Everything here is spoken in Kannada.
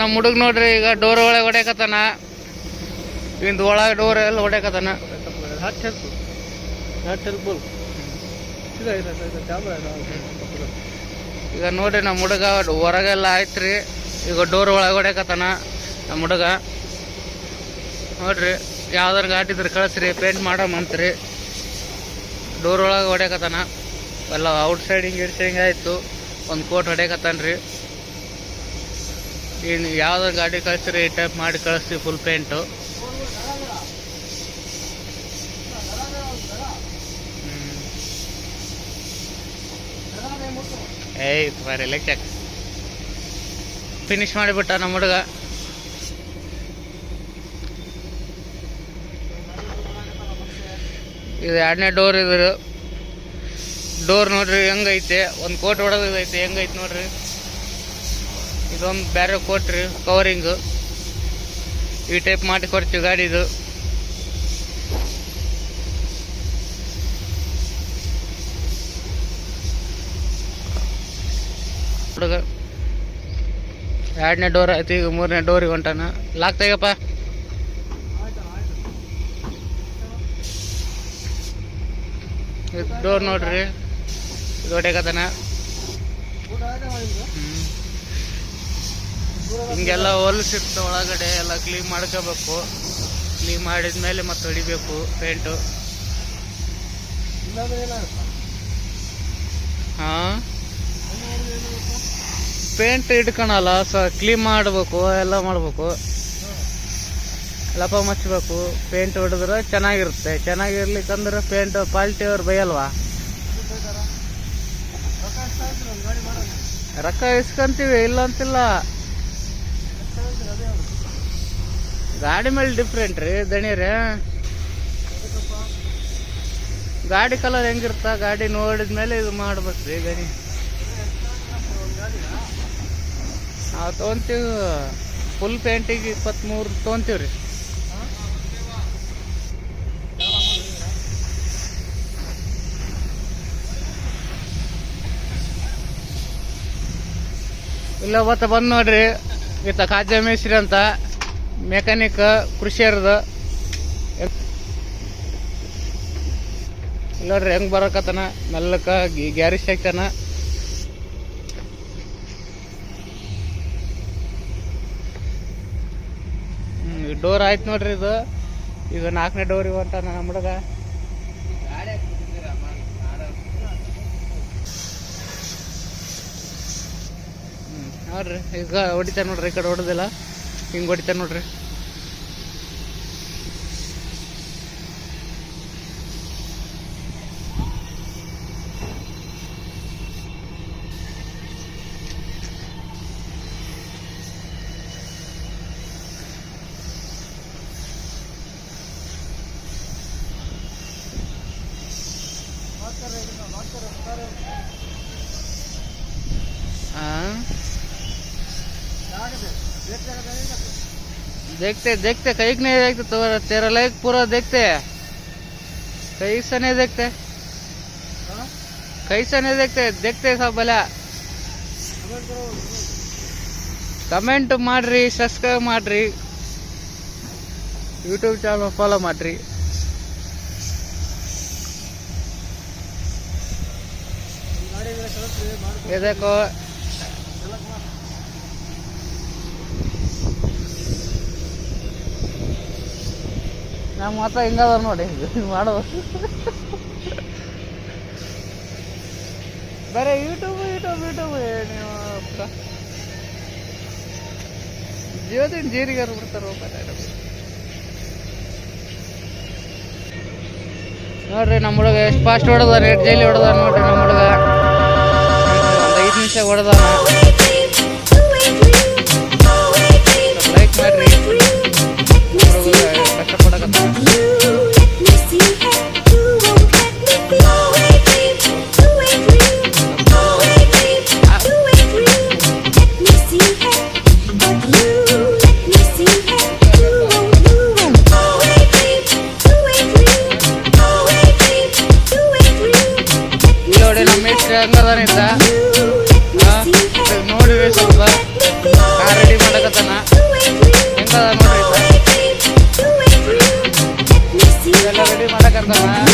ನಮ್ಮ ಹುಡುಗ ನೋಡ್ರಿ ಈಗ ಡೋರ್ ಒಳಗೆ ಹೊಡ್ಯಾಕತ್ತಾನ. ಇಂದು ಒಳಗೆ ಡೋರ್ ಎಲ್ಲ ಹೊಡ್ಯಾಕತ್ತಾನ. ಈಗ ನೋಡ್ರಿ ನಮ್ಮ ಹುಡುಗ ಹೊರಗೆಲ್ಲ ಆಯ್ತ್ರಿ. ಈಗ ಡೋರ್ ಒಳಗೆ ಹೊಡ್ಯಾಕತ್ತಾನ ನಮ್ಮ ಹುಡುಗ. ನೋಡ್ರಿ ಯಾವ್ದಾರು ಗಾಡಿ ಇದ್ರೆ ಕಳಿಸ್ರಿ, ಪೇಂಟ್ ಮಾಡಮಂತ್ರಿ. ಡೋರ್ ಒಳಗೆ ಹೊಡ್ಯಾಕತ್ತಾನ. ಎಲ್ಲ ಔಟ್ ಸೈಡಿಂಗ್ ಆಯಿತು. ಒಂದು ಕೋಟ್ ಹೊಡ್ಯಾಕತ್ತಾನ್ರಿ. ಇನ್ನು ಯಾವ್ದಾರು ಗಾಡಿ ಕಳಿಸ್ರಿ, ಈ ಟೈಪ್ ಮಾಡಿ ಕಳಿಸ್ರಿ ಫುಲ್ ಪೇಂಟು. ಬರೀ ಲೆಕ್ಕ ಫಿನಿಶ್ ಮಾಡಿಬಿಟ್ಟ ನಮ್ಮ ಹುಡುಗ. ಇದು 2ನೇ ಡೋರ್. ಇದ್ರ ಡೋರ್ ನೋಡ್ರಿ ಹೆಂಗೈತೆ. ಒಂದು ಕೋಟ್ ಹೊಡೆದೈತೆ ಹೆಂಗೈತೆ ನೋಡ್ರಿ. ಇದೊಂದು ಬೇರೆ ಕೋಟ್ ರೀ, ಕವರಿಂಗು. ಈ ಟೈಪ್ ಮಾಡಿ ಕೊಡ್ತೀವಿ ಗಾಡಿದು. ಹುಡುಗ 2ನೇ ಡೋರ್ ಆಯ್ತು. ಈಗ 3ನೇ ಡೋರಿಗೆ ಹೊಂಟಾನ. ಲಾಕ್ ತೆಗಪ್ಪ. ಡೋರ್ ನೋಡ್ರಿ ಇದು ಹೊಡ್ಯಾಕತ್ತಾನ. ಹಿಂಗೆಲ್ಲ ಹೊಲಸಿರ್ತ ಒಳಗಡೆ ಎಲ್ಲ ಕ್ಲೀನ್ ಮಾಡ್ಕೋಬೇಕು. ಕ್ಲೀನ್ ಮಾಡಿದ್ಮೇಲೆ ಮತ್ತೆ ಹೊಡಿಬೇಕು ಪೇಂಟು. ಹಾಂ, ಪೇಂಟ್ ಇಟ್ಕೊಳಲ್ಲ, ಕ್ಲೀನ್ ಮಾಡಬೇಕು, ಎಲ್ಲ ಮಾಡಬೇಕು, ಲಪ ಮಚ್ಚಬೇಕು. ಪೇಂಟ್ ಹೊಡೆದ್ರೆ ಚೆನ್ನಾಗಿರುತ್ತೆ. ಚೆನ್ನಾಗಿರ್ಲಿಕ್ಕಂದ್ರೆ ಪೇಂಟ್ ಪಾಲ್ಟಿ ಅವ್ರು ಬೈಯಲ್ವಾ? ರೊಕ್ಕ ಇಸ್ಕೊಂತೀವಿ, ಇಲ್ಲ ಅಂತಿಲ್ಲ. ಗಾಡಿ ಮೇಲೆ ಡಿಫ್ರೆಂಟ್ ರೀ ದಣಿಯರೇ. ಗಾಡಿ ಕಲರ್ ಹೆಂಗಿರ್ತ, ಗಾಡಿ ನೋಡಿದ್ಮೇಲೆ ಇದು ಮಾಡ್ಬೇಕ್ರಿ ಗಣಿ. ನಾವು ತೊಗೊಂತೀವಿ ಫುಲ್ ಪೇಂಟಿಗೆ 23 ತೊಗೊಂತೀವಿ ರೀ. ಇಲ್ಲ ಅವತ್ತ ಬಂದು ನೋಡ್ರಿ, ಈತ ಕಾಜೆ ಮೇಸ್ತ್ರಿ ಅಂತ ಮೆಕ್ಯಾನಿಕ್ ಕೃಷಿಯರ್ದು. ನೋಡ್ರಿ ಹೆಂಗ್ ಬರಕತ್ತಾನ ಮೆಲ್ಲಕ ಗ್ಯಾರೇಜ್ ಹಾಕ್ತಾನ. ಡೋರ್ ಆಯ್ತು ನೋಡ್ರಿ. ಇದು ಈಗ 4ನೇ ಡೋರಿಗೆ ಹೊಂಟಾನ ನಮ್ಮ ಹುಡುಗ. ನೋಡ್ರಿ ಈಗ ಹೊಡಿತಾನೆ ನೋಡ್ರಿ. ಈ ಕಡೆ ಹೊಡೆದಿಲ್ಲ, ಹಿಂಗೆ ಹೊಡಿತಾನೆ ನೋಡ್ರಿ. देखते देखते कहीं नहीं देखते तो तेरा लाइक पूरा देखते हैं. कैसा नहीं देखते, कैसा नहीं देखते, देखते सब भला. कमेंट ಮಾಡ್ರಿ, ಸಬ್ಸ್ಕ್ರೈಬ್ ಮಾಡ್ರಿ, ಯೂಟ್ಯೂಬ್ ಚಾನಲ್ ಫಾಲೋ ಮಾಡ್ರಿ. देखो ನಮ್ಮ ಮಾತ ಹಿಂಗದ ನೋಡಿ ಮಾಡೋದು. ಬರೀ ಯೂಟ್ಯೂಬ್ ನೀವು ಜೀವದಿನ ಜೀರಿಗಾರು ಬಿಡ್ತಾರ. ನೋಡ್ರಿ ನಮ್ಮ ಹುಡುಗ ಎಷ್ಟು ಫಾಸ್ಟ್ ಹೊಡೆದ, ರೇಟ್ ಜೈಲಿ ಹೊಡೆದ ನೋಡ್ರಿ. ನಮ್ಮ ಹುಡುಗ 5 ನಿಮಿಷ ಹೊಡೆದಾನ. ಲೈಕ್ ಮಾಡ್ರಿ, ಹುಡುಗ ಕಷ್ಟಪಡಕತ್ತ. ನೋಡಿ ನಮ್ಮ ಮೇಸ್ತ್ರಿ ಹಂಗದಾನಿದ್ದ. ನೋಡಿರಿ ಸ್ವಲ್ಪ ಕಾರ್ ರೆಡಿ ಮಾಡಕ ಹೋಗ್ತಾನ